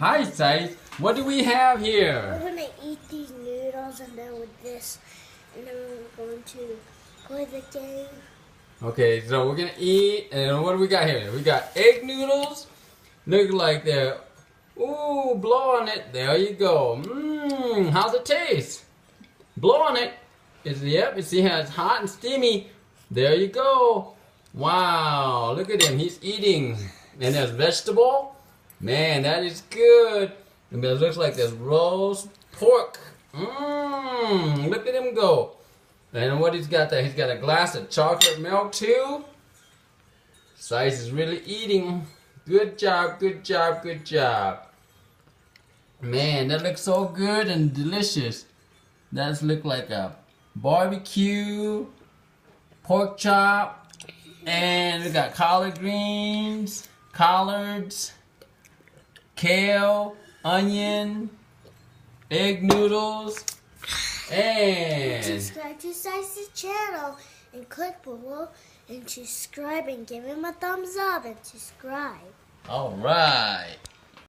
Hi, Sice. What do we have here? We're gonna eat these noodles and then with this, and then we're going to play the game. Okay, so we're gonna eat, and what do we got here? We got egg noodles. Look like they're, ooh, blow on it. There you go. Mmm, how's it taste? Blow on it. Yep, you see how it's hot and steamy. There you go. Wow, look at him. He's eating. And there's vegetable. Man, that is good. And it looks like there's roast pork. Mmm, look at him go. And what he's got there, he's got a glass of chocolate milk too. Sice is really eating. Good job, good job, good job. Man, that looks so good and delicious. That looks like a barbecue, pork chop, and we got collard greens, collards, kale, onion, egg noodles, and Subscribe to Sice's channel and click below and subscribe and give him a thumbs up and subscribe. all right.